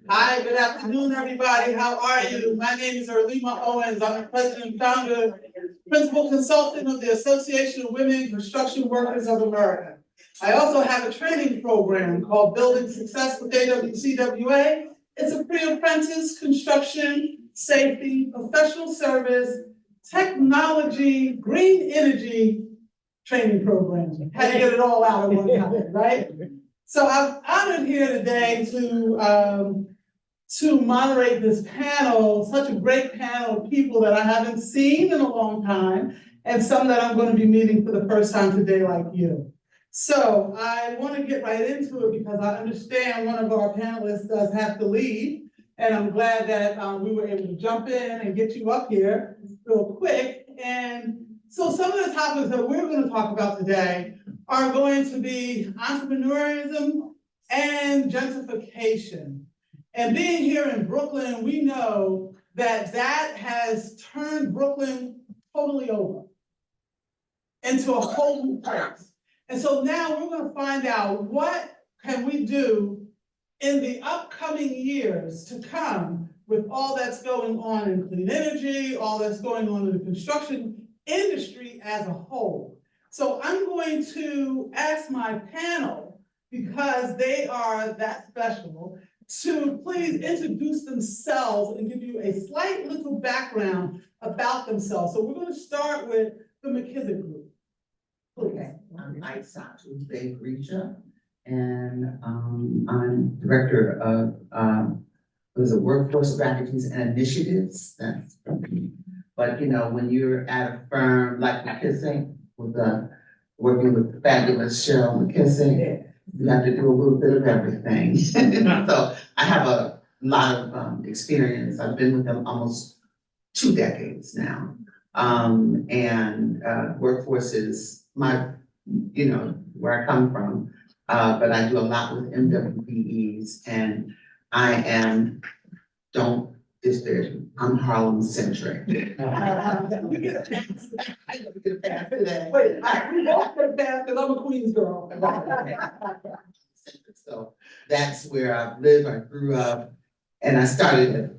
Hi, good afternoon, everybody. How are you? My name is Erlima Owens. I'm the president and founder, principal consultant of the Association of Women Construction Workers of America. I also have a training program called Building Success with AWCWA. It's a pre-apprentice construction, safety, professional service, technology, green energy training program. Had to get it all out at one time, right? So I'm honored here today to moderate this panel, such a great panel of people that I haven't seen in a long time, and some that I'm going to be meeting for the first time today, like you. So I want to get right into it because I understand one of our panelists does have to leave, and I'm glad that we were able to jump in and get you up here real quick. And so some of the topics that we're going to talk about today are going to be entrepreneurism and gentrification. And being here in Brooklyn, we know that that has turned Brooklyn totally over into a whole new place. And so now we're going to find out what can we do in the upcoming years to come with all that's going on in clean energy, all that's going on in the construction industry as a whole. So I'm going to ask my panel, because they are that special, to please introduce themselves and give you a slight little background about themselves. So we're going to start with the McKissick Group. Okay, I'm Isatu Begricha, and I'm director of workforce strategies and initiatives. That's from me. But you know, when you're at a firm like McKissick, with working with the fabulous Cheryl McKissick, you have to do a little bit of everything. So I have a lot of experience. I've been with them almost 2 decades now. And workforce is my, where I come from. But I do a lot with MWBEs, and I am, don't disparage me, I'm Harlem centric. Wait, we both get a pass because I'm a Queens girl. So that's where I've lived, I grew up, and I started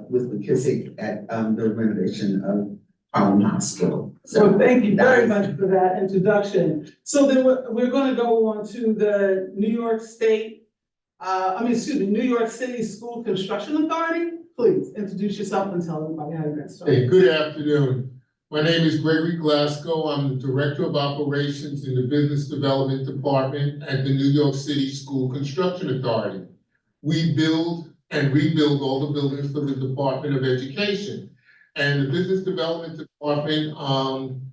with McKissick at the renovation of Harlem Hospital. So thank you very much for that introduction. So then we're going to go on to the New York City School Construction Authority. Please introduce yourself and tell everybody how you got started. Hey, good afternoon. My name is Gregory Glasgow. I'm the Director of Operations in the Business Development Department at the New York City School Construction Authority. We build and rebuild all the buildings for the Department of Education. And the Business Development Department,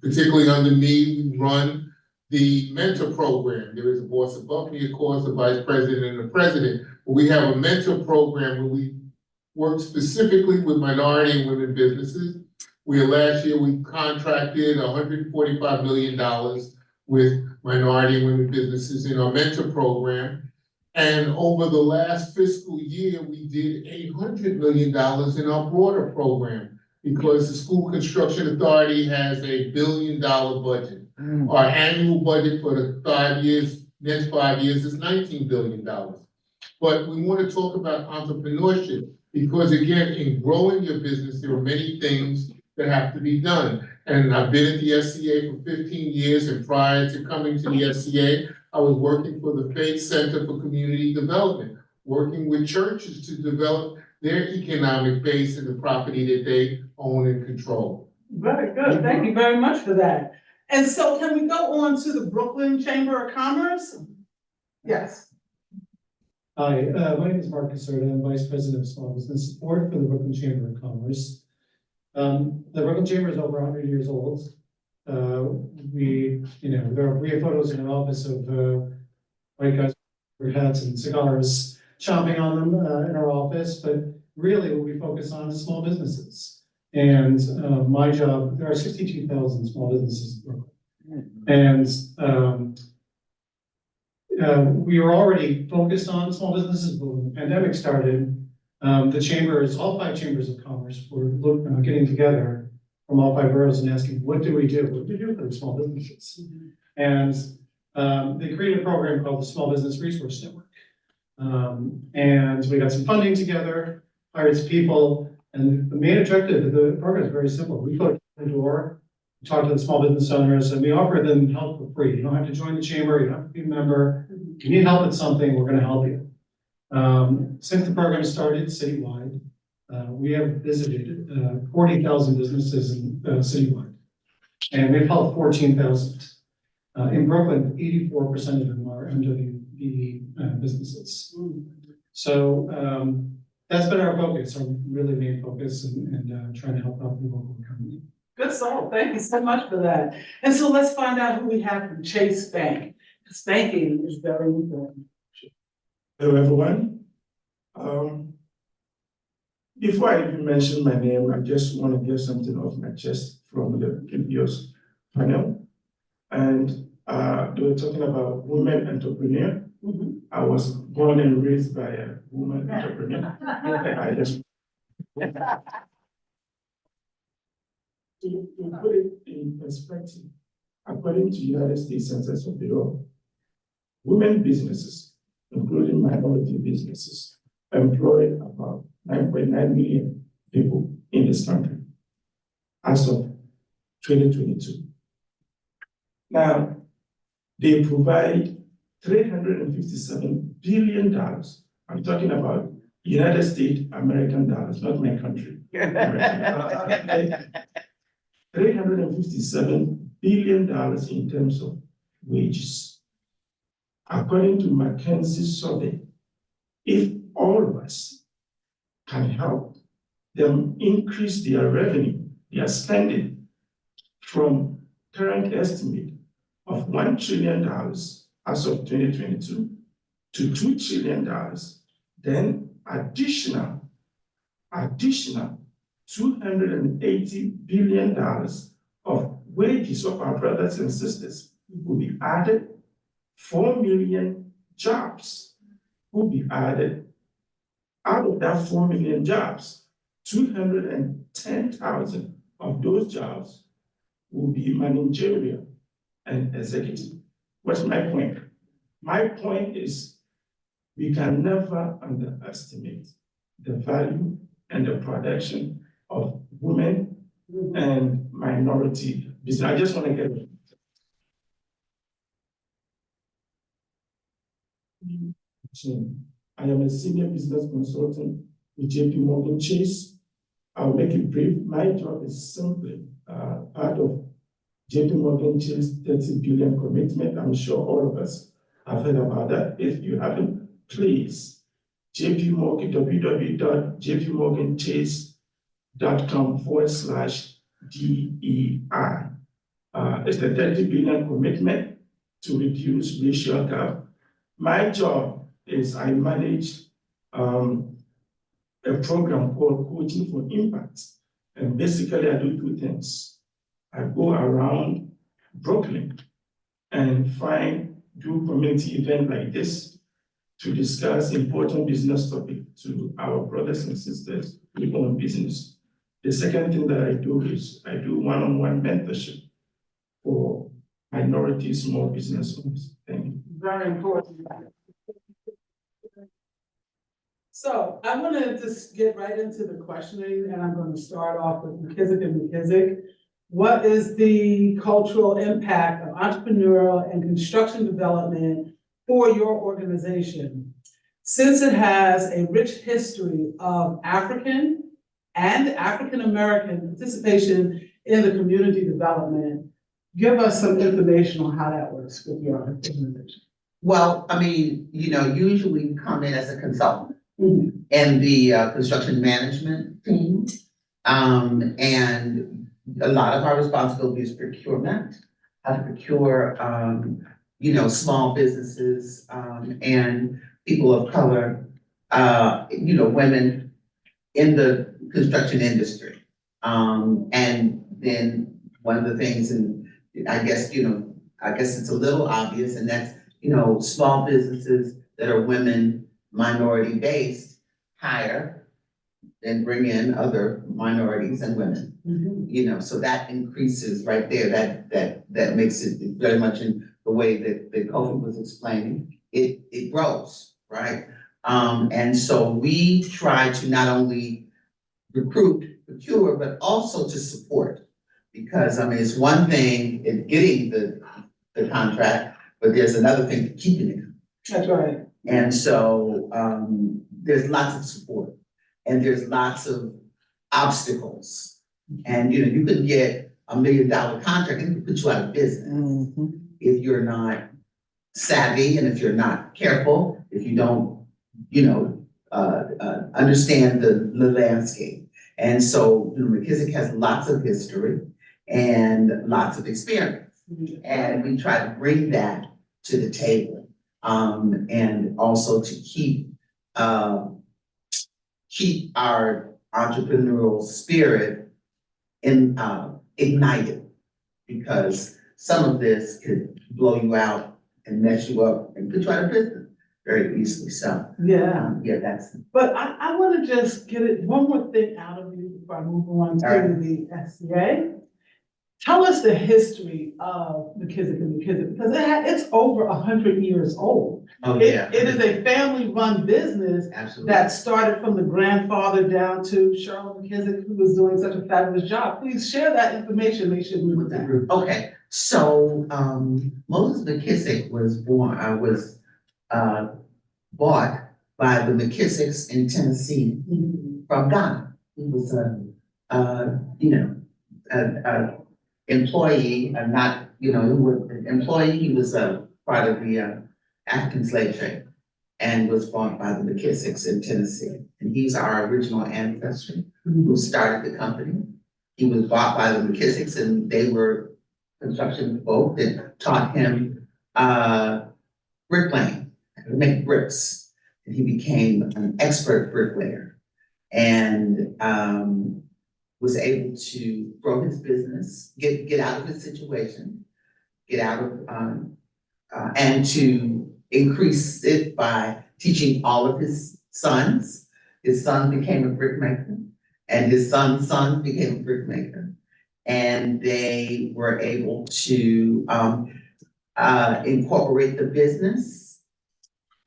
particularly under me, we run the mentor program. There is a boss above me, of course, the vice president and the president. But we have a mentor program where we work specifically with minority and women businesses. Last year we contracted $145 million with minority and women businesses in our mentor program. And over the last fiscal year, we did $800 million in our broader program, because the School Construction Authority has a $1 billion budget. Our annual budget for the next 5 years is $19 billion. But we want to talk about entrepreneurship, because again, in growing your business, there are many things that have to be done. And I've been at the SCA for 15 years, and prior to coming to the SCA, I was working for the Faith Center for Community Development, working with churches to develop their economic base in the property that they own and control. Very good. Thank you very much for that. And so can we go on to the Brooklyn Chamber of Commerce? Yes. Hi, my name is Mark Caserta. I'm Vice President of Small Business Support for the Brooklyn Chamber of Commerce. The Brooklyn Chamber is over 100 years old. We have photos in our office of white guys with hats and cigars chomping on them in our office, but really what we focus on is small businesses. And my job, there are 62,000 small businesses in Brooklyn. And we were already focused on small businesses, but when the pandemic started, the chambers, all 5 chambers of commerce were getting together from all 5 boroughs and asking, what do we do? What do we do for the small businesses? And they created a program called the Small Business Resource Network. And we got some funding together, hired some people, and the main objective of the program is very simple. We go to the door, talk to the small business owners, and we offer them help for free. You don't have to join the chamber, you don't have to be a member. If you need help with something, we're gonna help you. Since the program started citywide, we have visited 40,000 businesses citywide, and we've helped 14,000. In Brookland, 84% of them are MWBE businesses. So that's been our focus, our really main focus, and trying to help out the local economy. Good soul, thank you so much for that. And so let's find out who we have from Chase Bank, because banking is very important. Hello, everyone. Before I even mention my name, I just want to get something off my chest from the previous panel. And they were talking about women entrepreneur. I was born and raised by a woman entrepreneur. I just to put it in perspective, according to United States Census Bureau, women businesses, including minority businesses, employ about 9.9 million people in this country as of 2022. Now, they provide $357 billion. I'm talking about United States American dollars, not my country. $357 billion in terms of wages. According to McKinsey's survey, if all of us can help them increase their revenue, their spending from current estimate of $1 trillion as of 2022 to $2 trillion, then additional $280 billion of wages of our brothers and sisters will be added. 4 million jobs will be added. Out of that 4 million jobs, 210,000 of those jobs will be managerial and executive. What's my point? My point is we can never underestimate the value and the production of women and minority business. I just want to get I am a senior business consultant with JP Chase. I'll make it brief. My job is simply part of JP Chase 30 billion commitment. I'm sure all of us have heard about that. If you haven't, please, www.jpmorganchase.com/DEI. It's the 30 billion commitment to reduce racial gap. My job is I manage a program called Coaching for Impact. And basically I do two things. I go around Brookland and do community event like this to discuss important business topics to our brothers and sisters who own business. The second thing that I do is I do one-on-one mentorship for minority small business owners. Thank you. Very important. So I want to just get right into the questioning, and I'm going to start off with McKissick and McKissick. What is the cultural impact of entrepreneurial and construction development for your organization? Since it has a rich history of African and African-American participation in the community development, give us some information on how that works with your organization. Well, I mean, usually come in as a consultant in the construction management team. And a lot of our responsibility is procurement, how to procure, small businesses and people of color, women in the construction industry. And then one of the things, and I guess it's a little obvious, and that's, small businesses that are women, minority based, hire and bring in other minorities and women. So that increases right there. That makes it very much in the way that Kofi was explaining. It grows, right? And so we try to not only recruit, procure, but also to support. Because, I mean, it's one thing in getting the contract, but there's another thing to keeping it. That's right. And so, there's lots of support and there's lots of obstacles. And, you know, you could get $1 million contract and it could put you out of business if you're not savvy and if you're not careful, if you don't, you know, understand the landscape. And so, you know, McKissick has lots of history and lots of experience. And we try to bring that to the table, and also to keep our entrepreneurial spirit ignited, because some of this could blow you out and mess you up and put you out of business very easily. So Yeah. yeah, that's. But I want to just get it one more thing out of you before I move on to the SCA. Tell us the history of McKissick and McKissick, because it's over 100 years old. Oh, It- yeah. It is a family-run business Absolutely. that started from the grandfather down to Cheryl McKissick, who was doing such a fabulous job. Please share that information. They should move With the that. group. Okay, so Moses McKissick was bought by the McKissicks in Tennessee from Ghana. He was a employee, not, you know, he was an employee. He was a part of the African slave trade and was bought by the McKissicks in Tennessee. And he's our original ancestor who started the company. He was bought by the McKissicks and they were construction folk that taught him bricklaying, how to make bricks. And he became an expert bricklayer and was able to grow his business, get out of his situation, get out of, and to increase it by teaching all of his sons. His son became a brickmaker and his son's son became a brickmaker. And they were able to incorporate the business,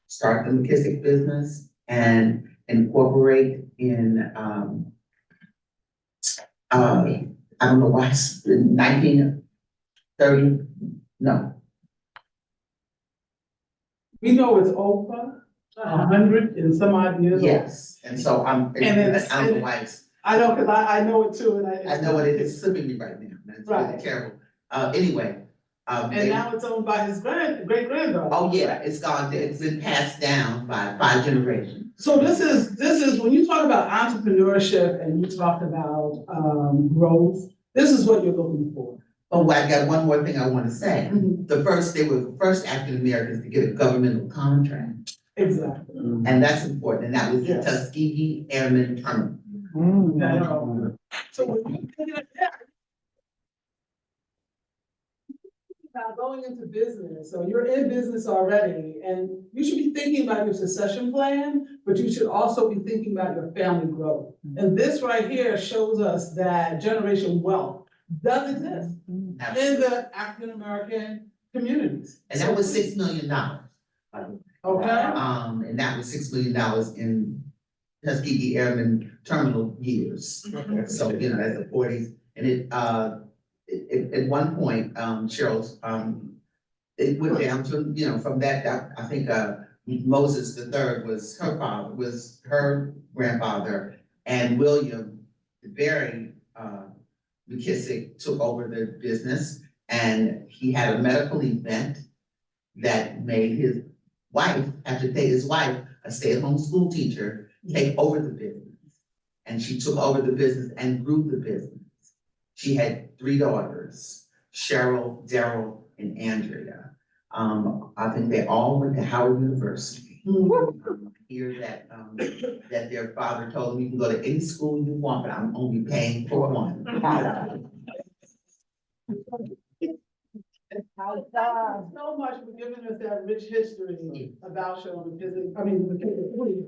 start the McKissick business, and incorporate in, I don't know why, it's 1930, no. We know it's over 100 and some odd years old. Yes, and so I don't know why it's, I know, because I know it too, and I know it is slipping me right now, and it's really Right. terrible. Anyway. And now it's owned by his great granddaughter. Oh, yeah, it's been passed down by 5 generations. So this is, when you talk about entrepreneurship and you talk about growth, this is what you're looking for. Oh, I got one more thing I want to say. Mhm. They were the first African Americans to get a governmental contract. Exactly. And that's important, and that was the Yes. Tuskegee Airmen Terminal. So when you think of that, about going into business, so you're in business already, and you should be thinking about your succession plan, but you should also be thinking about your family growth. And this right here shows us that generation wealth does exist in the African American communities. And that was $6 million. Okay? And that was $6 million in Tuskegee Airmen Terminal years. So, you know, that's the 40s. And at one point, Cheryl's, it went down to, you know, from that, I think, Moses III was her father, was her grandfather, and William Barry McKissick took over the business, and he had a medical event that made his wife, after his wife, a stay-at-home school teacher, take over the business. And she took over the business and grew the business. She had 3 daughters, Cheryl, Daryl, and Andrea. I think they all went to Howard University. Hear that that their father told them you can go to any school you want, but I'm only paying for one. So much for giving us that rich history about Cheryl McKissick,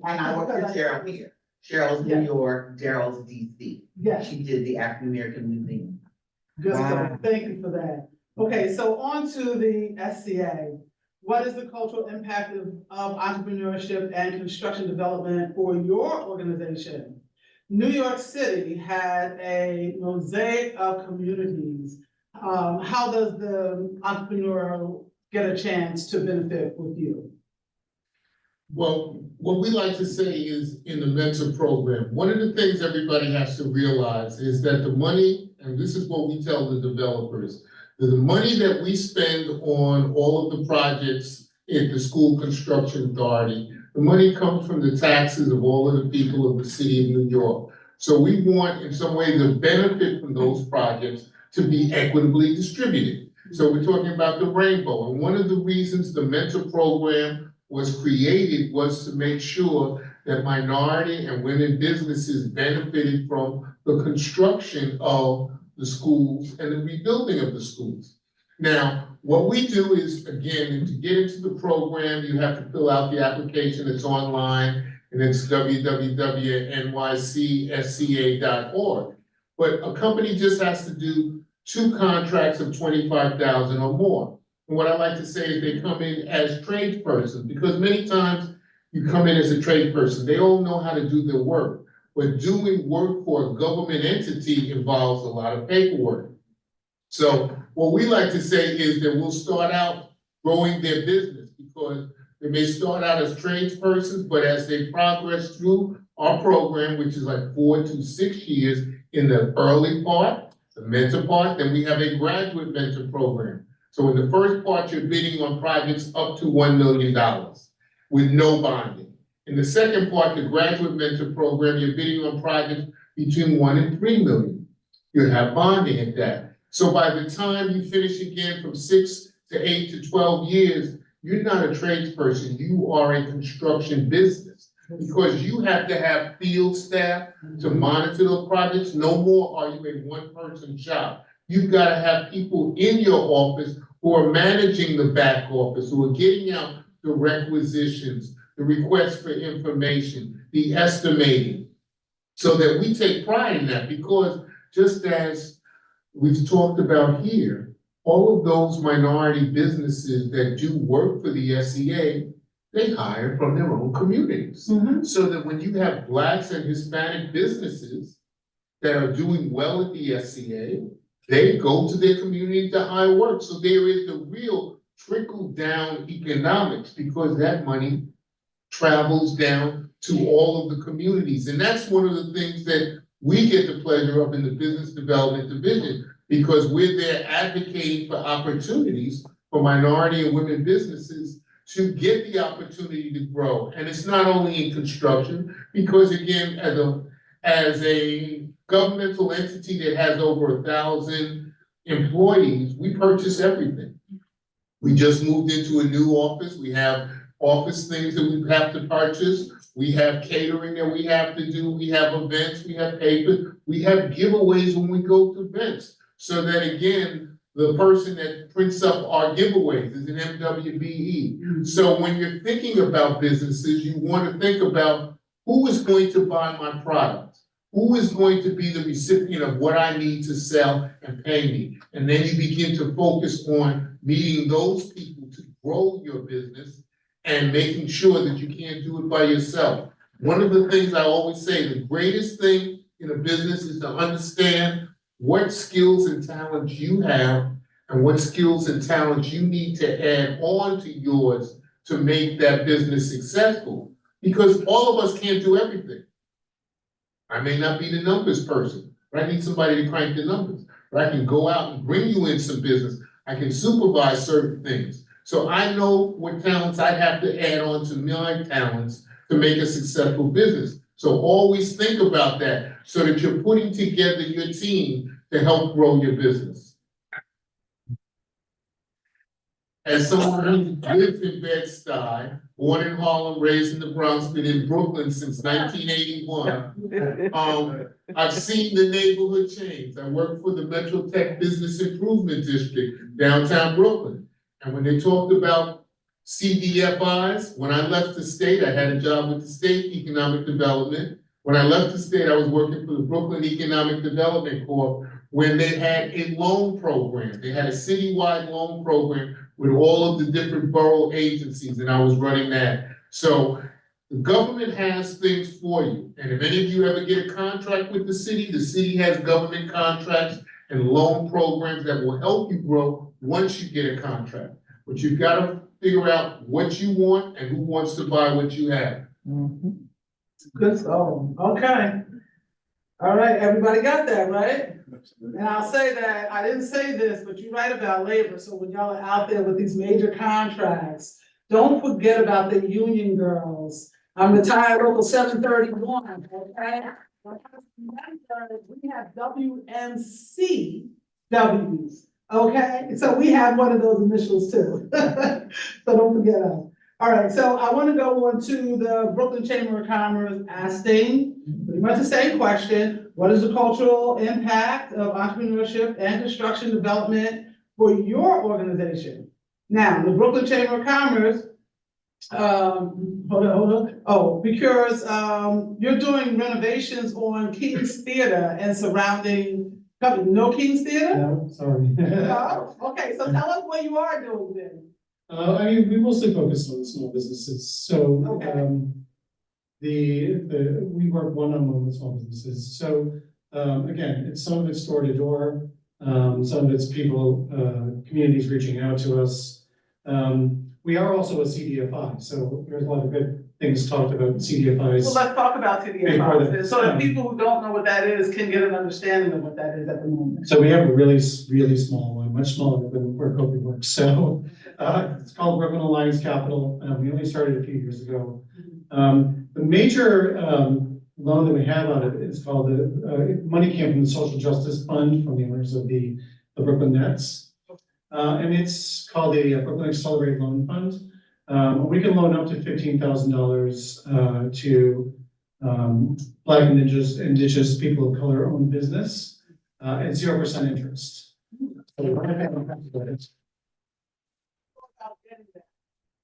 And I work with Cheryl here. Cheryl's New York, Daryl's DC. Yes. She did the African American Museum. Good stuff. Thank you for that. Okay, so on to the SCA. what is the cultural impact of entrepreneurship and construction development for your organization? New York City had a mosaic of communities. How does the entrepreneur get a chance to benefit with you? Well, what we like to say is in the mentor program, one of the things everybody has to realize is that the money, and this is what we tell the developers, that the money that we spend on all of the projects at the school construction authority, the money comes from the taxes of all of the people of the city of New York. So we want in some way the benefit from those projects to be equitably distributed. So we're talking about the rainbow. And one of the reasons the mentor program was created was to make sure that minority and women businesses benefited from the construction of the schools and the rebuilding of the schools. Now, what we do is, again, to get into the program, you have to fill out the application. It's online, and it's www.nycsca.org. But a company just has to do 2 contracts of $25,000 or more. And what I like to say is they come in as tradespersons, because many times you come in as a tradesperson, they all know how to do their work. But doing work for a government entity involves a lot of paperwork. So what we like to say is that we'll start out growing their business, because they may start out as tradespersons, but as they progress through our program, which is like 4 to 6 years in the early part, the mentor part, then we have a graduate mentor program. So in the first part, you're bidding on projects up to $1 million with no bonding. In the second part, the graduate mentor program, you're bidding on projects between 1 and 3 million. You have bonding at that. So by the time you finish again from 6 to 8 to 12 years, you're not a tradesperson, you are a construction business. Because you have to have field staff to monitor those projects. No more are you a one-person shop. You've got to have people in your office who are managing the back office, who are getting out the requisitions, the requests for information, the estimating. So that we take pride in that, because just as we've talked about here, all of those minority businesses that do work for the SEA, they hire from their own communities. So that when you have Blacks and Hispanic businesses that are doing well at the SEA, they go to their community to hire work. So there is the real trickle down economics, because that money travels down to all of the communities. And that's one of the things that we get the pleasure of in the Business Development Division, because we're there advocating for opportunities for minority and women businesses to get the opportunity to grow. And it's not only in construction, because again, as a governmental entity that has over 1,000 employees, we purchase everything. We just moved into a new office. We have office things that we have to purchase. We have catering that we have to do. We have events, we have papers, we have giveaways when we go to events. So that again, the person that prints up our giveaways is an MWBE. So when you're thinking about businesses, you want to think about who is going to buy my product? Who is going to be the recipient of what I need to sell and pay me? And then you begin to focus on meeting those people to grow your business and making sure that you can't do it by yourself. One of the things I always say, the greatest thing in a business is to understand what skills and talents you have and what skills and talents you need to add on to yours to make that business successful. Because all of us can't do everything. I may not be the numbers person, but I need somebody to crank the numbers. But I can go out and bring you in some business. I can supervise certain things. So I know what talents I have to add on to my talents to make a successful business. So always think about that so that you're putting together your team to help grow your business. As someone who lives in Bed-Stuy, born in Harlem, raised in the Bronx, been in Brooklyn since 1981, I've seen the neighborhood change. I work for the Metro Tech Business Improvement District, downtown Brooklyn. And when they talked about CDFIs, when I left the state, I had a job with the state economic development. When I left the state, I was working for the Brooklyn Economic Development Corp, when they had a loan program. They had a citywide loan program with all of the different borough agencies, and I was running that. So the government has things for you, and if any of you ever get a contract with the city has government contracts and loan programs that will help you grow once you get a contract. But you've got to figure out what you want and who wants to buy what you have. Good, okay. All right, everybody got that, right? And I'll say that, I didn't say this, but you're right about labor, so when y'all are out there with these major contracts, don't forget about the union girls. I'm retired local 731, okay? We have WMCWs, okay? So we have one of those initials too. So don't forget us. All right, so I want to go on to the Brooklyn Chamber of Commerce asking pretty much the same question. What is the cultural impact of entrepreneurship and construction development for your organization? Now, the Brooklyn Chamber of Commerce, hold on. Oh, because you're doing renovations on King's Theater and surrounding, no King's Theater? No, sorry. No? Okay, so tell us what you are doing then. I mean, we mostly focus on small businesses, so, Okay. we work one-on-one with small businesses, so, again, some of it's door to door, some of it's people, communities reaching out to us. We are also a CDFI, so there's a lot of good things talked about CDFIs. Well, let's talk about CDFIs, so that people who don't know what that is can get an understanding of what that is at the moment. So we have a really small one, much smaller than where Kobe works, so, it's called Brooklyn Alliance Capital, we only started a few years ago. The major, loan that we have out of it is called the, money came from the Social Justice Fund from the owners of the Brooklyn Nets. And it's called the Brooklyn Accelerated Loan Fund. We can loan up to $15,000 to Black and indigenous people of color owned business at 0% interest.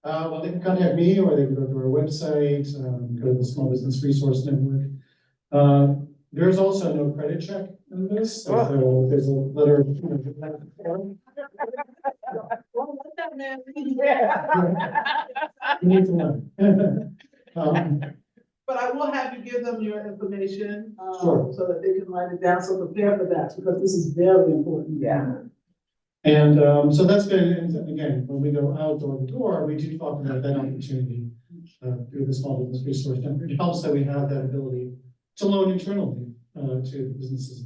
Well, they can contact me, or they can go to our website, go to the Small Business Resource Network. There's also no credit check in this, so there's a letter. You need to know. But I will have you give them your information, Sure. so that they can write it down, so prepare for that, because this is very important. Yeah. And so that's been, and again, when we go out door to door, we do talk about that opportunity through the Small Business Resource Network. It helps that we have that ability to loan internally to businesses.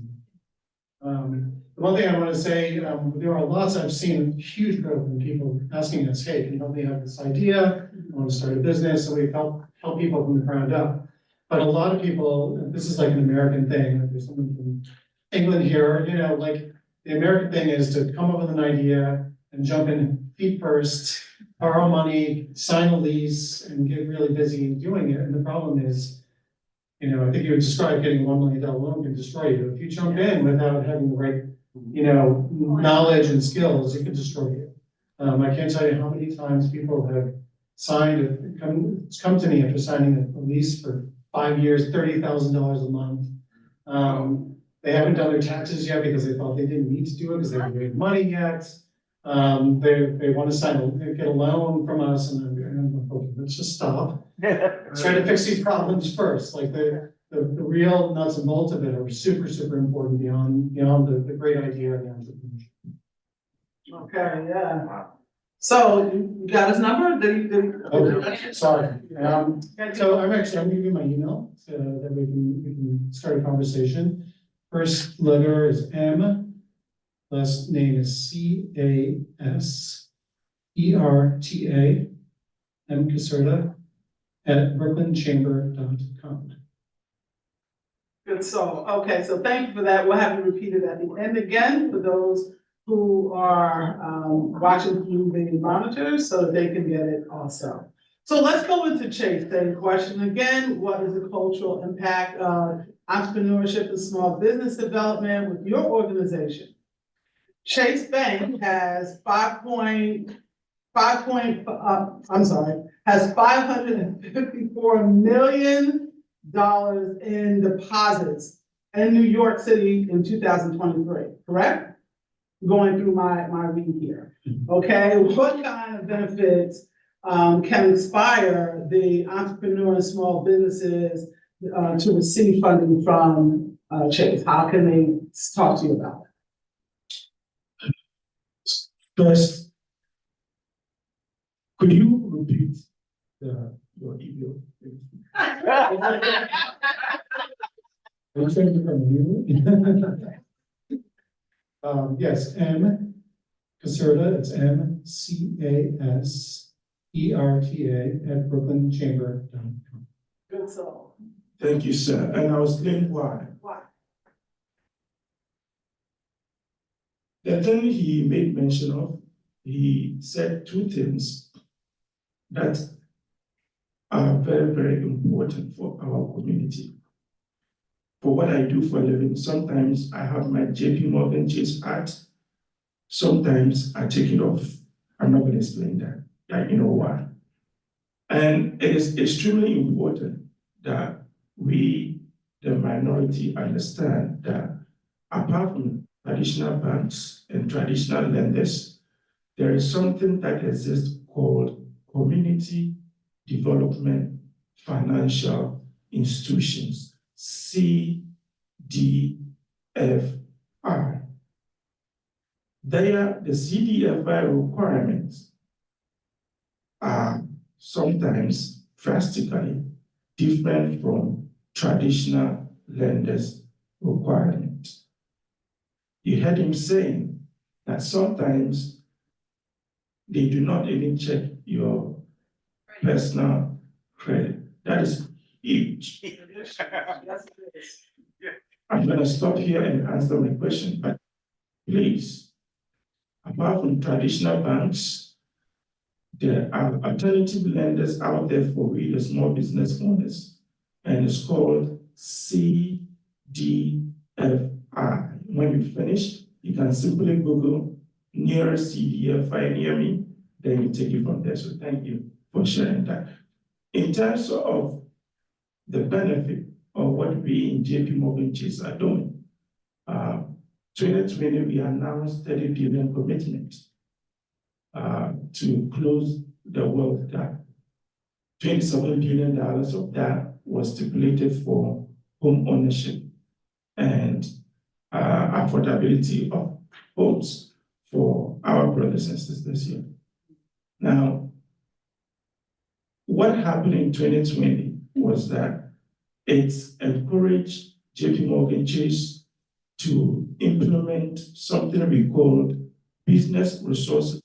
The one thing I want to say, there are lots, I've seen huge growth in people asking us, hey, can you help me have this idea? I want to start a business, so we help people from the ground up. But a lot of people, this is like an American thing, like there's someone from England here, you know, like the American thing is to come up with an idea and jump in feet first, borrow money, sign a lease, and get really busy in doing it. And the problem is, you know, I think you would describe getting a $1 million loan can destroy you. If you jump in without having the right, you know, knowledge and skills, it can destroy you. I can't tell you how many times people have signed, come to me after signing a lease for 5 years, $30,000 a month. They haven't done their taxes yet because they thought they didn't need to do it because they haven't made money yet. They want to get a loan from us, and I'm okay, let's just stop. Let's try to fix these problems first. Like the real nuts and bolts of it are super, super important beyond the great idea of the entrepreneurship. Okay, yeah. So you got his number? Oh, sorry. So I'm gonna give you my email so that we can start a conversation. First letter is M, last name is CASERTA, M Caserta, at brooklynchamber.com. Good, so, okay, so thank you for that. We'll have you repeat it at the end again for those who are watching through the monitors so that they can get it also. So let's go into Chase, same question again. What is the cultural impact of entrepreneurship and small business development with your organization? Chase Bank has has $554 million in deposits in New York City in 2023, correct? going through my read here. Okay, what kind of benefits can inspire the entrepreneur and small businesses to receive funding from Chase? How can they talk to you about it? First, could you repeat your email? We'll change it from you. Yes, M. Caserta, it's MCASERTA at brooklandchamber.com. Good soul. Thank you, sir. And I'll explain why. Why? The thing he made mention of, he said two things that are very, very important for our community. For what I do for a living, sometimes I have my JP Morgan Chase hat. Sometimes I take it off. I'm not going to explain that. You know why. And it is extremely important that we, the minority, understand that apart from traditional banks and traditional lenders, there is something that exists called community development financial institutions, CDFI. The CDFI requirements are sometimes drastically different from traditional lenders' requirements. You heard him saying that sometimes they do not even check your personal credit. That is huge. Yes, it is. I'm going to stop here and answer my question, but please, apart from traditional banks, there are alternative lenders out there for we, the small business owners, and it's called CDFI. When you finish, you can simply Google nearest CDFI near me, then you take it from there. So thank you for sharing that. In terms of the benefit of what we in JP Morgan Chase are doing, 2020, we announced 30 billion commitment to close the wealth gap. $27 billion of that was stipulated for home ownership and affordability of homes for our brothers and sisters here. Now, what happened in 2020 was that it encouraged JP Morgan Chase to implement something we called Business Resource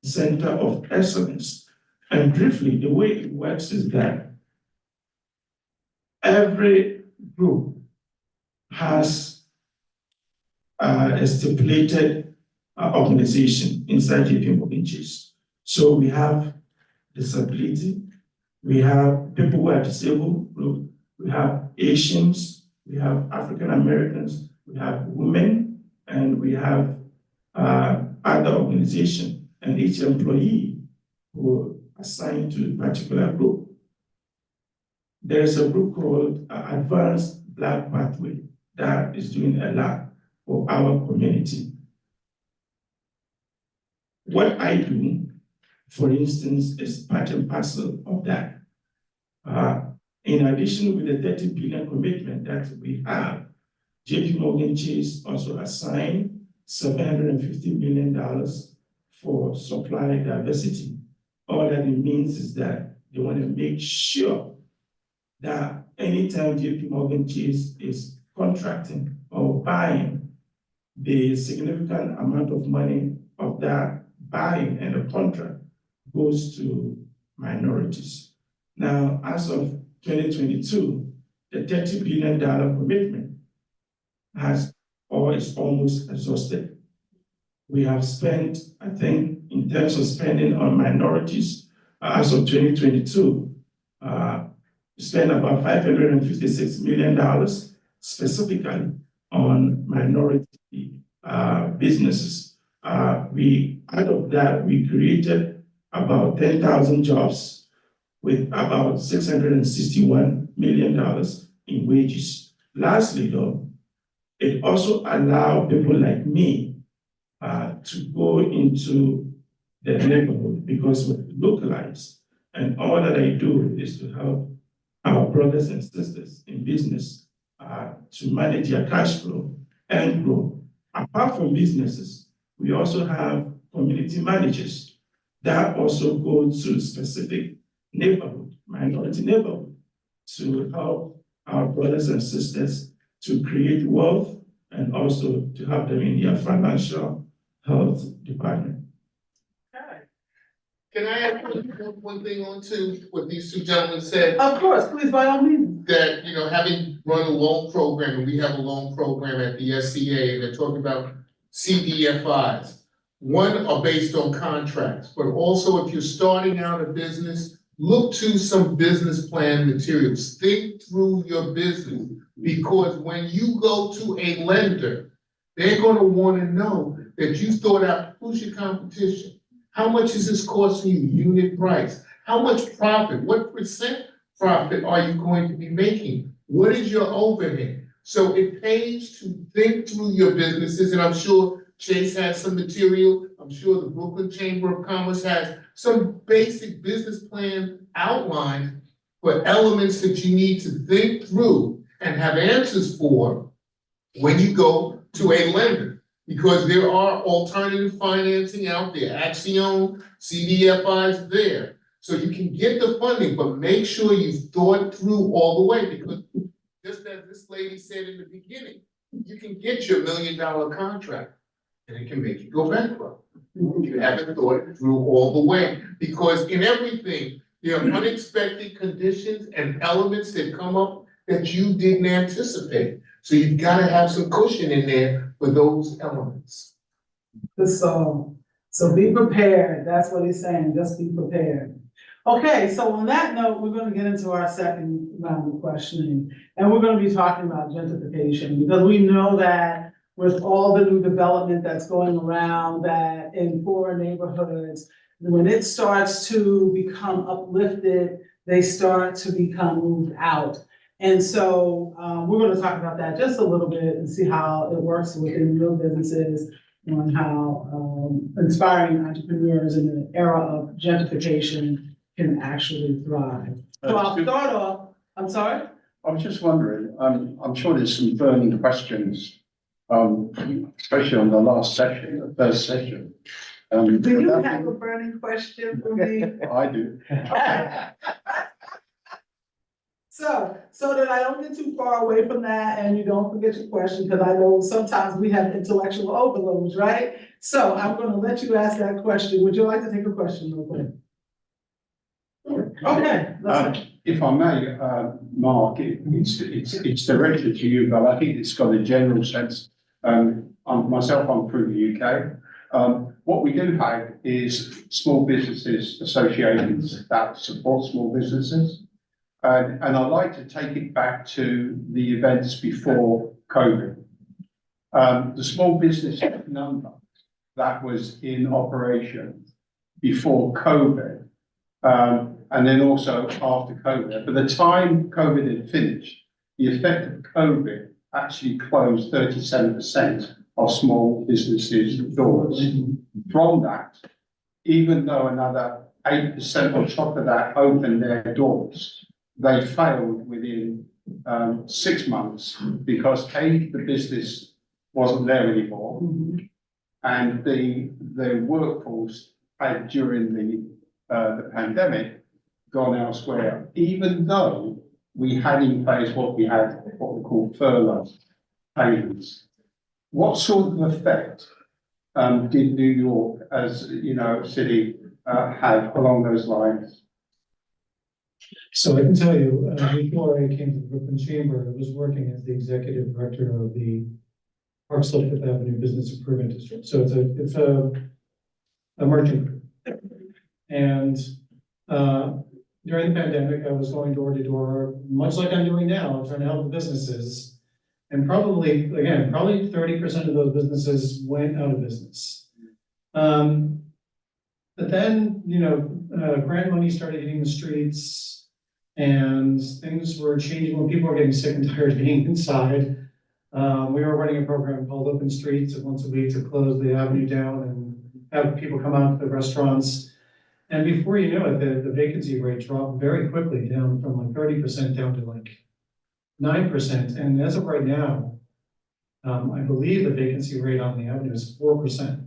Center of Excellence. And briefly, the way it works is that every group has a stipulated organization inside JP Morgan Chase. So we have disability, we have people who are disabled group, we have Asians, we have African Americans, we have women, and we have other organizations. And each employee will assign to a particular group. There is a group called Advanced Black Pathway that is doing a lot for our community. What I do, for instance, is part and parcel of that. In addition with the 30 billion commitment that we have, JP Morgan Chase also assigned $750 million for supply diversity. All that it means is that they want to make sure that anytime JP Morgan Chase is contracting or buying, the significant amount of money of that buying and the contract goes to minorities. Now, as of 2022, the $30 billion commitment has or is almost exhausted. We have spent, I think, in terms of spending on minorities, as of 2022, spent about $556 million specifically on minority businesses. Out of that, we created about 10,000 jobs with about $661 million in wages. Lastly, though, it also allowed people like me to go into the neighborhood because we're localized. And all that I do is to help our brothers and sisters in business to manage their cash flow and grow. Apart from businesses, we also have community managers that also go to specific neighborhood, minority neighborhood, to help our brothers and sisters to create wealth and also to help them in their financial health department. Can I add one thing on to what these two gentlemen said? Of course, please, by all means. That, having run a loan program, and we have a loan program at the SCA, and they're talking about CDFIs. One are based on contracts, but also if you're starting out a business, look to some business plan materials. Think through your business, because when you go to a lender, they're gonna wanna know that you thought out, who's your competition? How much is this costing you, unit price? How much profit? What percent profit are you going to be making? What is your overhead? So it pays to think through your businesses, and I'm sure Chase has some material. I'm sure the Brookland Chamber of Commerce has some basic business plan outlines for elements that you need to think through and have answers for when you go to a lender. Because there are alternative financing out there, Axiom, CDFIs there. So you can get the funding, but make sure you've thought through all the way, because just as this lady said in the beginning, you can get your $1 million contract and it can make you go bankrupt. You haven't thought it through all the way, because in everything, there are unexpected conditions and elements that come up that you didn't anticipate. So you've got to have some cushion in there for those elements. So be prepared. That's what he's saying. Just be prepared. Okay, so on that note, we're going to get into our second round of questioning, and we're going to be talking about gentrification, because we know that with all the new development that's going around, that in poor neighborhoods, when it starts to become uplifted, they start to become moved out. And so we're going to talk about that just a little bit and see how it works within your businesses, on how inspiring entrepreneurs in the era of gentrification can actually thrive. So I'll start off, I'm sorry? I was just wondering, I'm sure there's some burning questions, especially on the last session, the first session. Do you have a burning question for me? I do. So that I don't get too far away from that and you don't forget your question, because I know sometimes we have intellectual overloads, right? So I'm gonna let you ask that question. Would you like to take a question real quick? Okay. If I may, Mark, it's directed to you, but I think it's got a general sense. I'm through the UK. What we do have is small businesses associations that support small businesses. And I'd like to take it back to the events before COVID. The small business number that was in operation before COVID, and then also after COVID. By the time COVID had finished, the effect of COVID actually closed 37% of small businesses' doors. From that, even though another 8% on top of that opened their doors, they failed within 6 months because the business wasn't there anymore, and the workforce had during the pandemic gone elsewhere. Even though we had in place what we call furlough payments, what sort of effect did New York, as you know, city have along those lines? So I can tell you, before I came to the Brookland Chamber, I was working as the executive director of the Park Slope Fifth Avenue Business Improvement District. So it's a merchant group. And during the pandemic, I was going door to door, much like I'm doing now, trying to help the businesses. And probably 30% of those businesses went out of business. But then, grant money started hitting the streets, and things were changing when people were getting sick and tired of being inside. We were running a program called Open Streets once a week to close the avenue down and have people come out to the restaurants. And before you know it, the vacancy rate dropped very quickly down from like 30% down to like 9%. And as of right now, I believe the vacancy rate on the avenue is 4%.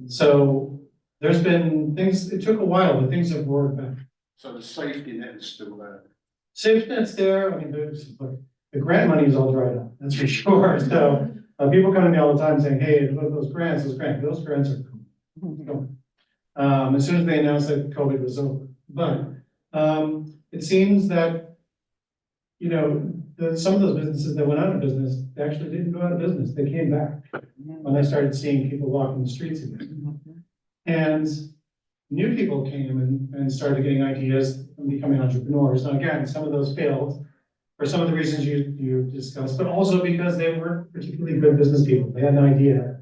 So there's been things, it took a while, but things have roared back. So the safety net is still there. Safety net's there, I mean, the grant money is all dried up, that's for sure. So people come to me all the time saying, hey, look, those grants are gone. As soon as they announced that COVID was over. But it seems that, you know, some of those businesses that went out of business, they actually didn't go out of business, they came back when they started seeing people walking the streets again. And new people came and started getting ideas and becoming entrepreneurs. Now, again, some of those failed for some of the reasons you discussed, but also because they weren't particularly good business people. They had an idea.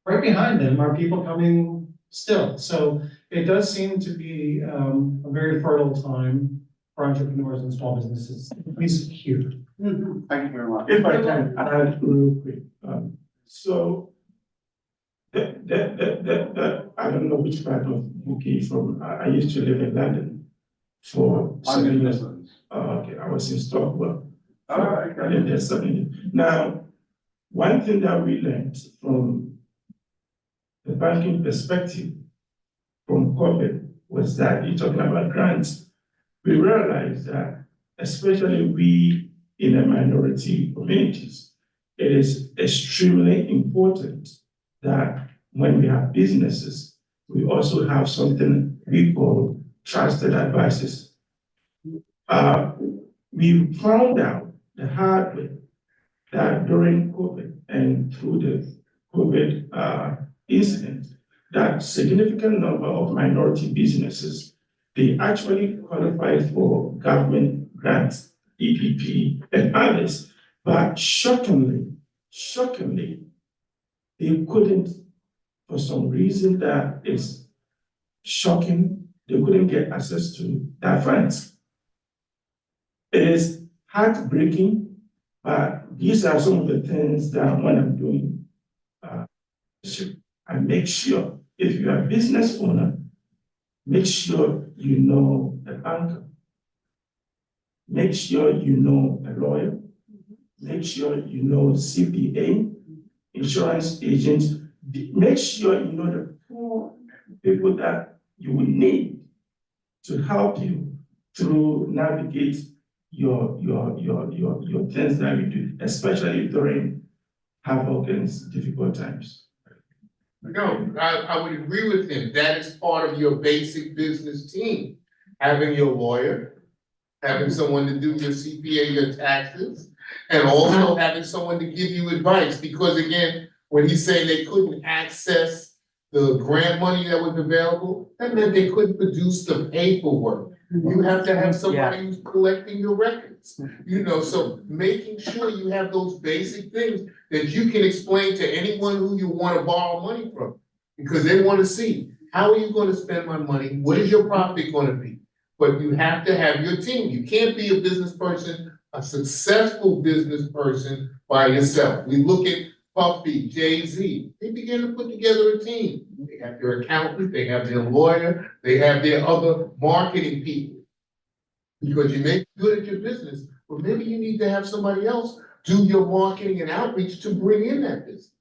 Right behind them are people coming still. So it does seem to be a very fertile time for entrepreneurs and small businesses, at least here. Thank you very much. If I can add real quick, so I don't know which part of UK from, I used to live in London for I'm 7 in years. Netherlands. Okay, I was in Stockwell. Oh, I okay. lived there 7 years. Now, one thing that we learned from the banking perspective from COVID was that you're talking about grants. We realized that, especially we in the minority communities, it is extremely important that when we have businesses, we also have something we call trusted advisors. We found out the hard way that during COVID and through the COVID incident, that significant number of minority businesses, they actually qualify for government grants, EPP and others, but shockingly, they couldn't, for some reason that is shocking, they couldn't get access to that funds. It is heartbreaking, but these are some of the things that when I'm doing, I make sure if you're a business owner, make sure you know a banker, make sure you know a lawyer, make sure you know CPA, insurance agents, make sure you know the poor people that you will need to help you through navigate your things that you do, especially during havoc and difficult times. No, I would agree with him. That is part of your basic business team. Having your lawyer, having someone to do your CPA, your taxes, and also having someone to give you advice. Because again, when he's saying they couldn't access the grant money that was available, that meant they couldn't produce the paperwork. You have to have somebody who's collecting your records, you know, so making sure you have those basic things that you can explain to anyone who you want to borrow money from. Because they want to see, how are you going to spend my money? What is your profit going to be? But you have to have your team. You can't be a business person, a successful business person by yourself. We look at Puffy, Jay-Z, they began to put together a team. They have their accountant, they have their lawyer, they have their other marketing people. Because you may be good at your business, but maybe you need to have somebody else do your marketing and outreach to bring in that business.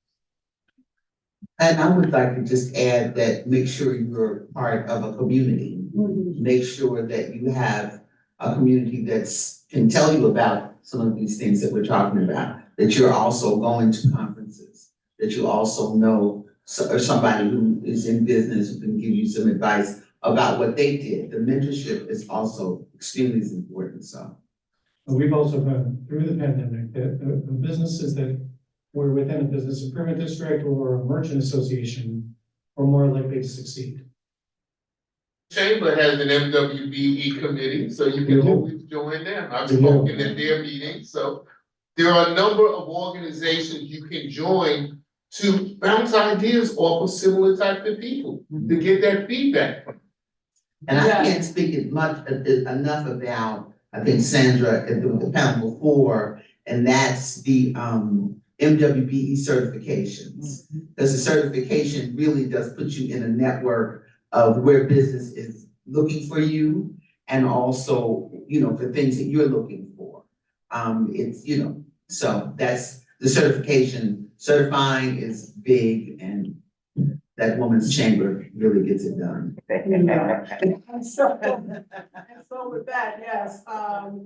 And I would like to just add that make sure you're part of a community. Make sure that you have a community that's can tell you about some of these things that we're talking about, that you're also going to conferences, that you also know or somebody who is in business who can give you some advice about what they did. The mentorship is also extremely important, so. We've also found through the pandemic that the businesses that were within a business improvement district or a merchant association are more likely to succeed. Chamber has an MWBE committee, so you can always join them. I've spoken at their meetings, so there are a number of organizations you can join to bounce ideas off of similar type of people, to get that feedback from. And I can't speak enough about, I think Sandra at the panel before, and that's the MWBE certifications. Because the certification really does put you in a network of where business is looking for you, and also, you know, for things that you're looking for. It's, you know, so that's the certification. Certifying is big, and that woman's chamber really gets it done. And so with that, yes,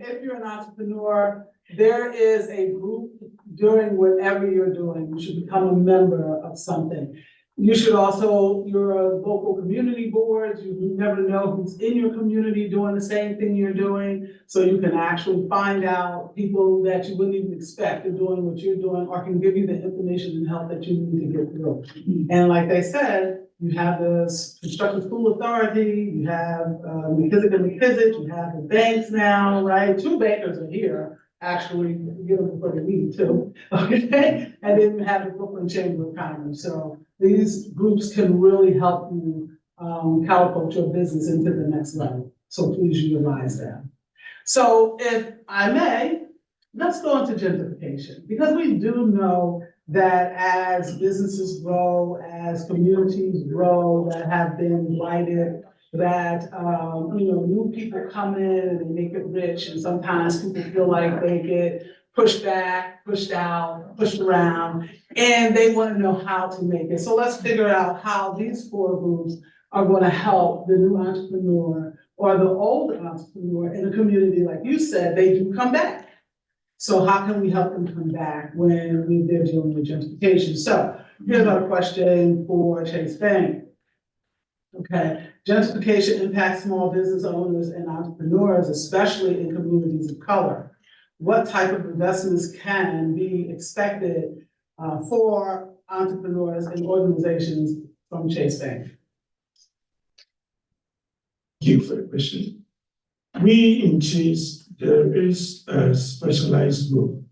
if you're an entrepreneur, there is a group during whatever you're doing. You should become a member of something. You should also, your local community boards, you never know who's in your community doing the same thing you're doing. So you can actually find out people that you wouldn't even expect are doing what you're doing, or can give you the information and help that you need to get through. And like they said, you have the construction school authority, you have McKissick, you have the banks now, right? 2 bankers are here, actually, get them before they leave too, okay? And then you have the Brookland Chamber of Commerce. So these groups can really help you catapult your business into the next level. So please utilize that. So if I may, let's go into gentrification, because we do know that as businesses grow, as communities grow that have been blighted, that, you know, new people come in and they make it rich, and sometimes people feel like they get pushed back, pushed out, pushed around, and they want to know how to make it. So let's figure out how these 4 groups are going to help the new entrepreneur or the old entrepreneur in a community. Like you said, they do come back. So how can we help them come back when they're dealing with gentrification? So here's another question for Chase Bank. Okay, gentrification impacts small business owners and entrepreneurs, especially in communities of color. What type of investments can be expected for entrepreneurs and organizations from Chase Bank? Thank you for the question. We in Chase, there is a specialized group.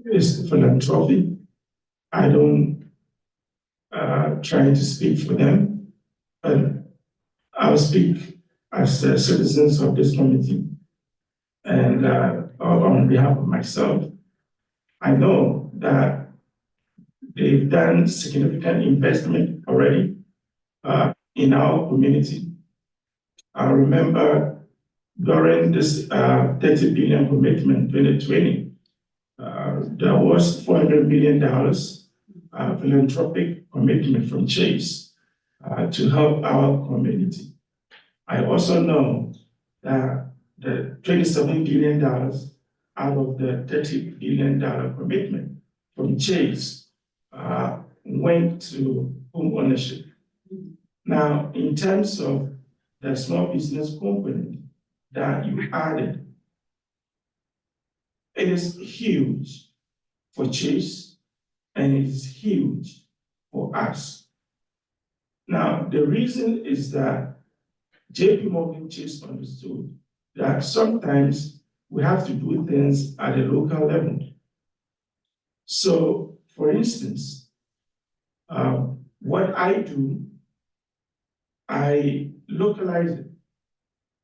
It's philanthropy. I don't try to speak for them, but I'll speak as citizens of this committee. And on behalf of myself, I know that they've done significant investment already in our community. I remember during this 30 billion commitment 2020, there was $400 million philanthropic commitment from Chase to help our community. I also know that the $27 billion out of the $30 billion commitment from Chase went to home ownership. Now, in terms of the small business component that you added, it is huge for Chase and it is huge for us. Now, the reason is that JP Morgan Chase understood that sometimes we have to do things at a local level. So, for instance, what I do, I localize it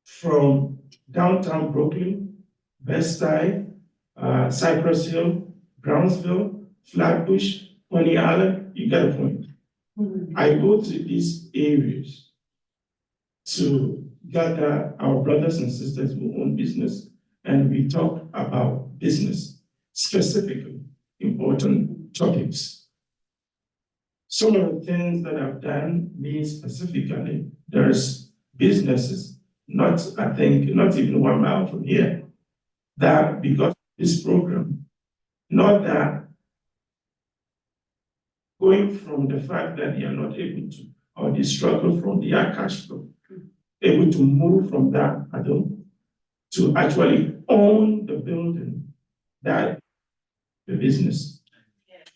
from downtown Brooklyn, Bed-Stuy, Cypress Hill, Brownsville, Flatbush, Coney Island, you get a point. I go to these areas to gather our brothers and sisters who own business, and we talk about business, specifically important topics. Some of the things that I've done, me specifically, there's businesses, not even 1 mile from here, that because of this program, not that going from the fact that they are not able to, or they struggle from their cash flow, able to move from that pattern to actually own the building, that the business.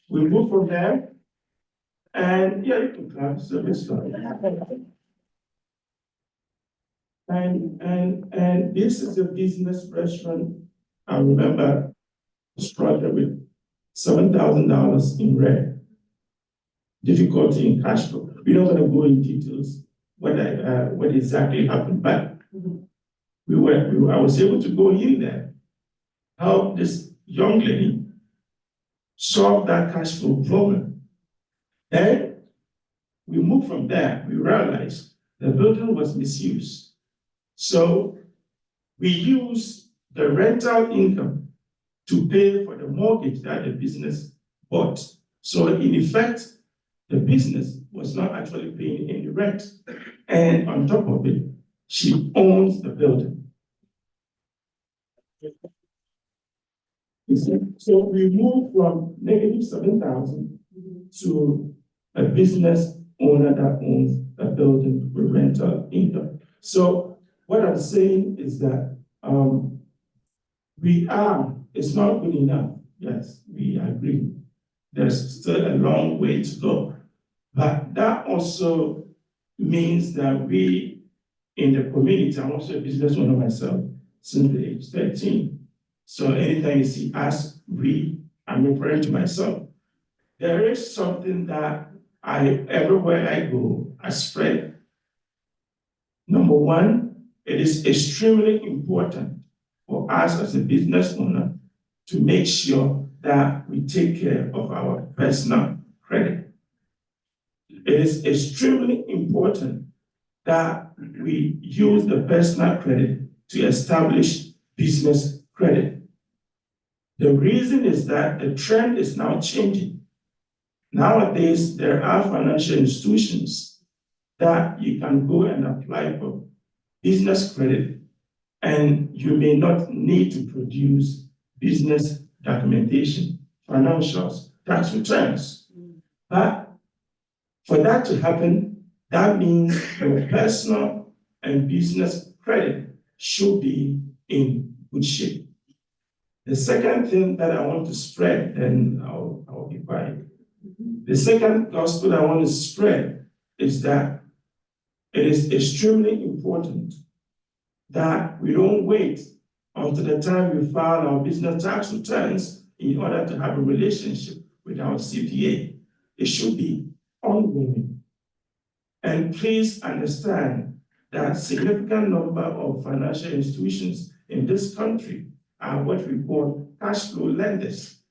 We move from there, and yeah, you can clap, so let's start. And this is a business restaurant. I remember struggled with $7,000 in rent, difficulty in cash flow. We're not going to go in details what exactly happened, but I was able to go in there, help this young lady solve that cash flow problem. Then we moved from there, we realized the building was misused. So we used the rental income to pay for the mortgage that the business bought. So in effect, the business was not actually paying any rent. And on top of it, she owns the building. You see? So we moved from negative 7,000 to a business owner that owns a building with rental income. So what I'm saying is that it's not good enough. Yes, we agree. There's still a long way to go. But that also means that we in the community, I'm also a business owner myself since the age 13. So anytime you see us, I'm referring to myself. There is something that everywhere I go, I spread. Number one, it is extremely important for us as a business owner to make sure that we take care of our personal credit. It is extremely important that we use the personal credit to establish business credit. The reason is that the trend is now changing. Nowadays, there are financial institutions that you can go and apply for business credit, and you may not need to produce business documentation, financials, tax returns. But for that to happen, that means your personal and business credit should be in good shape. The second thing that I want to spread, and I'll be quiet. The second gospel I want to spread is that it is extremely important that we don't wait until the time we file our business tax returns in order to have a relationship with our CPA. It should be ongoing. And please understand that a significant number of financial institutions in this country are what we call cash flow lenders,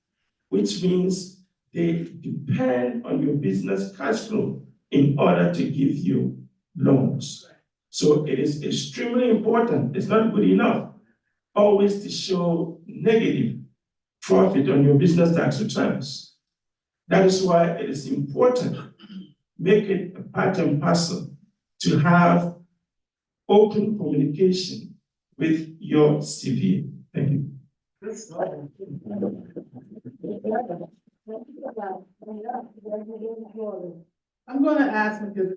which means they depend on your business cash flow in order to give you loans. So it is extremely important, it's not good enough, always to show negative profit on your business tax returns. That is why it is important, make it a part and parcel to have open communication with your CPA. Thank you. I'm going to ask because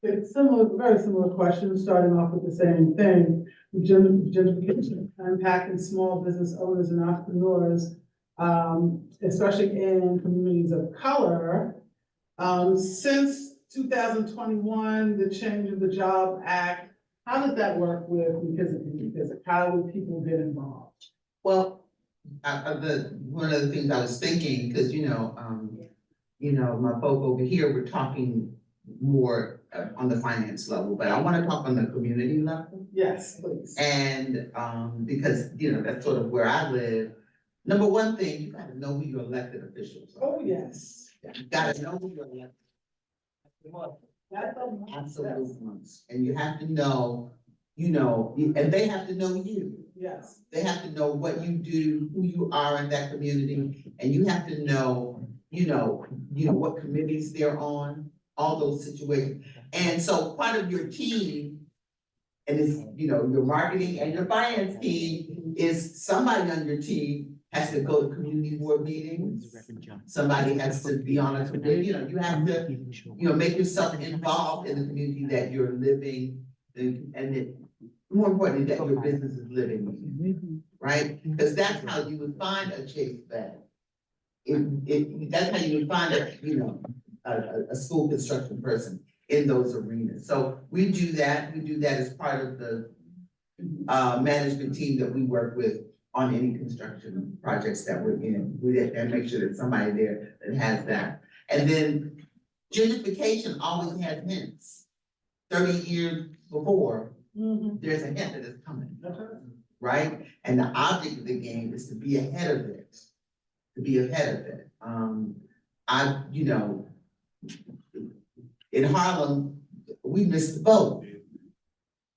it's very similar questions, starting off with the same thing. Gentrification impacting small business owners and entrepreneurs, especially in communities of color. Since 2021, the change of the Job Act, how does that work with because of how would people get involved? Well, one of the things I was thinking, because my folk over here, we're talking more on the finance level, but I want to talk on the community level. Yes, please. And because that's sort of where I live. Number one thing, you got to know who your elected officials are. Oh yes. You got to know who your elected. Absolutely. And you have to know, and they have to know you. Yes. They have to know what you do, who you are in that community, and you have to know, what committees they're on, all those situations. And so part of your team, and it's, your marketing and your finance team, is somebody on your team has to go to community board meetings. Somebody has to be on a committee, you have to, make yourself involved in the community that you're living, and more importantly, that your business is living in, right? Because that's how you would find a Chase Bank. That's how you would find a school construction person in those arenas. So we do that. We do that as part of the management team that we work with on any construction projects that we're in. We and make sure that somebody there that has that. And then gentrification always has hints. 30 years before, there's a hint that it's coming, right? And the object of the game is to be ahead of it. to be ahead of it. In Harlem, we missed the boat.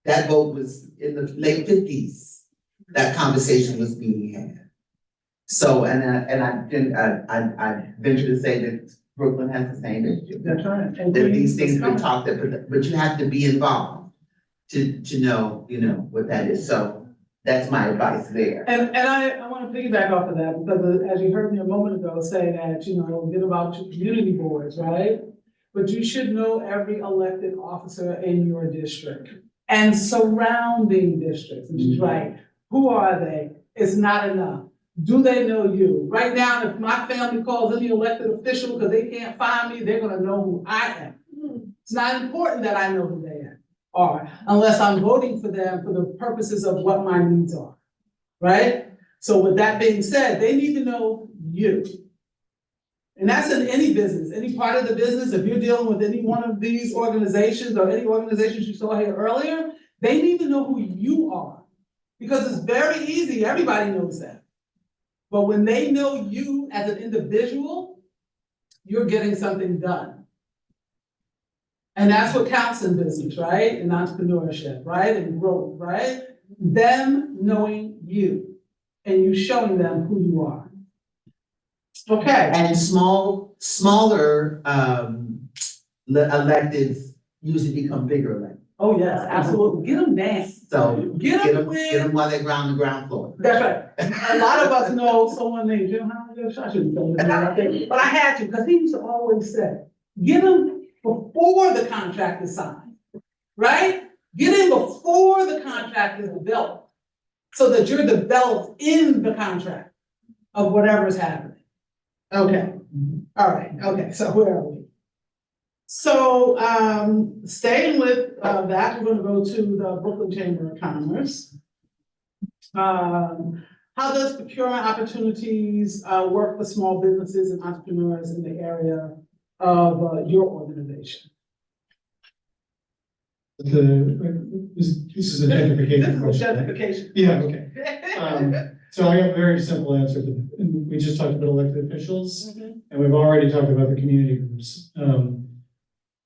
That boat was in the late 50s. That conversation was being had. So, I venture to say that Brooklyn has the same issue. That's right. That these things been talked about, but you have to be involved to know, what that is. So that's my advice there. And I want to piggyback off of that, because as you heard me a moment ago say that, get about your community boards, right? But you should know every elected officer in your district and surrounding districts, which is right. Who are they? It's not enough. Do they know you? Right now, if my family calls any elected official because they can't find me, they're gonna know who I am. It's not important that I know who they are, unless I'm voting for them for the purposes of what my needs are, right? So with that being said, they need to know you. And that's in any business, any part of the business. If you're dealing with any one of these organizations or any organizations you saw here earlier, they need to know who you are. Because it's very easy, everybody knows that. But when they know you as an individual, you're getting something done. And that's what counts in business, right? In entrepreneurship, right? And growth, right? Them knowing you and you showing them who you are. Okay. And smaller electeds usually become bigger elected. Oh, yes, absolutely. Get them down. So Get them while they're on the ground floor. That's right. A lot of us know someone named Jim Howard. I shouldn't say his name out there, but I had to, because he used to always say, get them before the contract is signed, right? Get in before the contract is developed, so that you're developed in the contract of whatever's happening. Okay, all right, okay, so where are we? So, staying with that, we're gonna go to the Brooklyn Chamber of Commerce. How does procurement opportunities work for small businesses and entrepreneurs in the area of your organization? This is a gentrification This is a question. justification. Yeah, okay. So I have a very simple answer to that. We just talked about elected officials, and we've already talked about the community groups.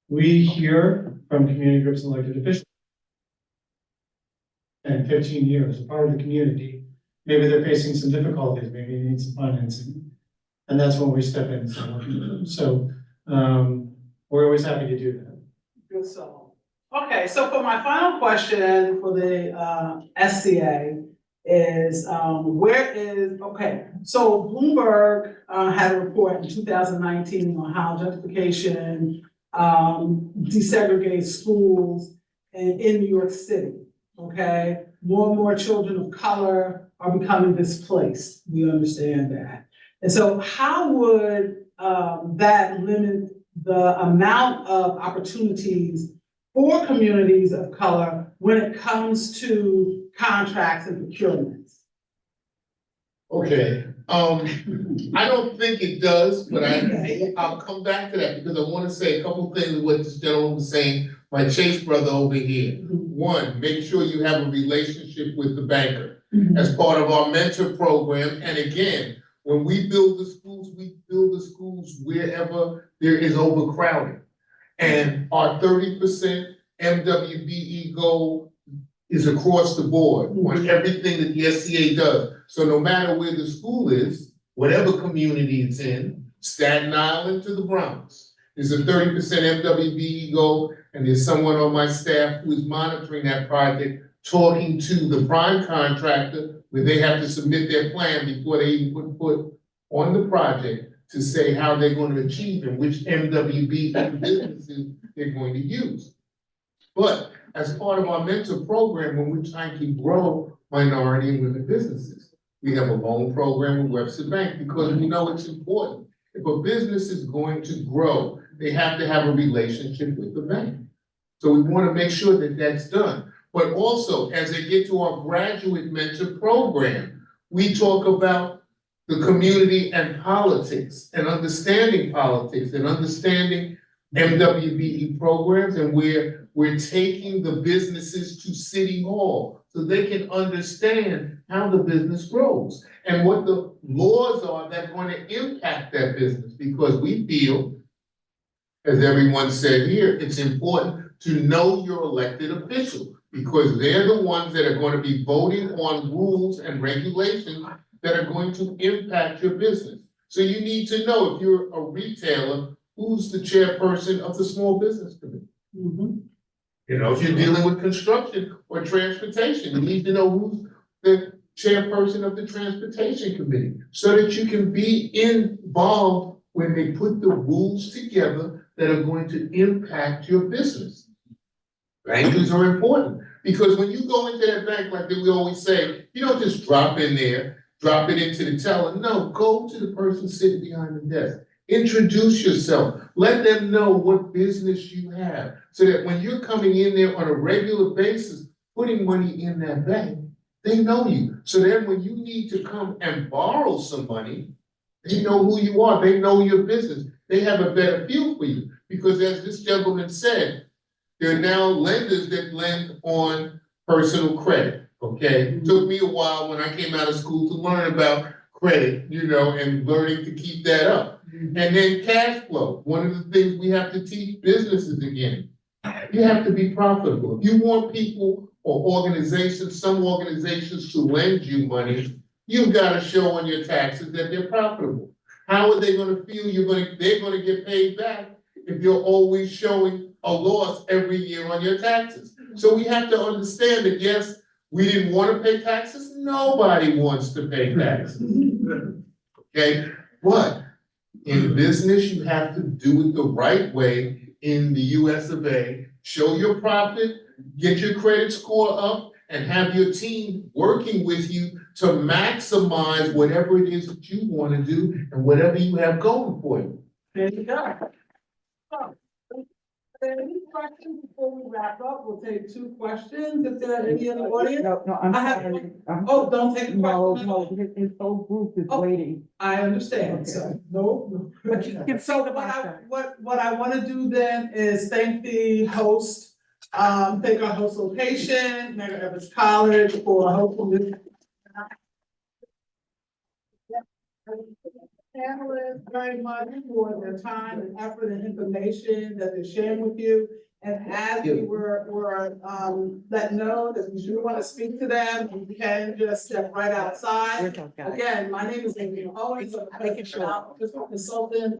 We hear from community groups and elected officials. And 15 years, a part of the community, maybe they're facing some difficulties, maybe they need some financing. And that's when we step in and start working with them. So we're always happy to do that. Good so. Okay, so for my final question for the SCA is so Bloomberg had a report in 2019 on how gentrification desegregates schools in New York City. Okay, more and more children of color are becoming displaced. We understand that. And so how would that limit the amount of opportunities for communities of color when it comes to contracts and procurements? Okay, I don't think it does, but I'll come back to that because I want to say a couple things of what this gentleman was saying, my Chase brother over here. One, make sure you have a relationship with the banker as part of our mentor program. And again, when we build the schools wherever there is overcrowding. And our 30% MWBE goal is across the board on everything that the SCA does. So no matter where the school is, whatever community it's in, Staten Island to the Bronx, there's a 30% MWBE goal, and there's someone on my staff who is monitoring that project, talking to the prime contractor, where they have to submit their plan before they even put foot on the project to say how they're going to achieve and which MWBE businesses they're going to use. But as part of our mentor program, when we're trying to grow minority and women businesses, we have a loan program with Webster Bank because we know it's important. If a business is going to grow, they have to have a relationship with the bank. So we want to make sure that that's done. But also, as they get to our graduate mentor program, we talk about the community and politics and understanding MWBE programs and where we're taking the businesses to City Hall so they can understand how the business grows and what the laws are that are going to impact that business, because we feel, as everyone said here, it's important to know your elected official, because they're the ones that are going to be voting on rules and regulations that are going to impact your business. So you need to know, if you're a retailer, who's the chairperson of the Small Business Committee? You know, if you're dealing with construction or transportation, you need to know who's the chairperson of the Transportation Committee, so that you can be involved when they put the rules together that are going to impact your business. Bankers are important, because when you go into that bank, like we always say, you don't just drop in there, drop it into the teller. No, go to the person sitting behind the desk. Introduce yourself. Let them know what business you have, so that when you're coming in there on a regular basis, putting money in that bank, they know you. So then when you need to come and borrow some money, they know who you are. They know your business. They have a better feel for you, because as this gentleman said, there are now lenders that lend on personal credit, okay? Took me a while when I came out of school to learn about credit, you know, and learning to keep that up. And then cash flow. One of the things we have to teach businesses again, you have to be profitable. If you want people or organizations, some organizations, to lend you money, you've got to show on your taxes that they're profitable. How are they going to feel they're going to get paid back if you're always showing a loss every year on your taxes? So we have to understand that, yes, we didn't want to pay taxes. Nobody wants to pay taxes. Okay, but in business, you have to do it the right way in the US of A. Show your profit, get your credit score up, and have your team working with you to maximize whatever it is that you want to do and whatever you have going for you. There you go. So, any questions before we wrap up? We'll take 2 questions. If there are any in the audience. No, I'm I have sorry. Oh, don't take a No, question. no, his whole group is Oh. waiting. I understand, so, no. But you can So say the what I, matter. what I wanna do then is thank the host, thank our host location, Mega Evans College, for hosting this. Panelists very much for their time and effort and information that they're sharing with you. And as we were let know that you do want to speak to them, you can just step right outside. Where's our guy? Again, my name is Jameelah Wilkerson, I'm a consultant.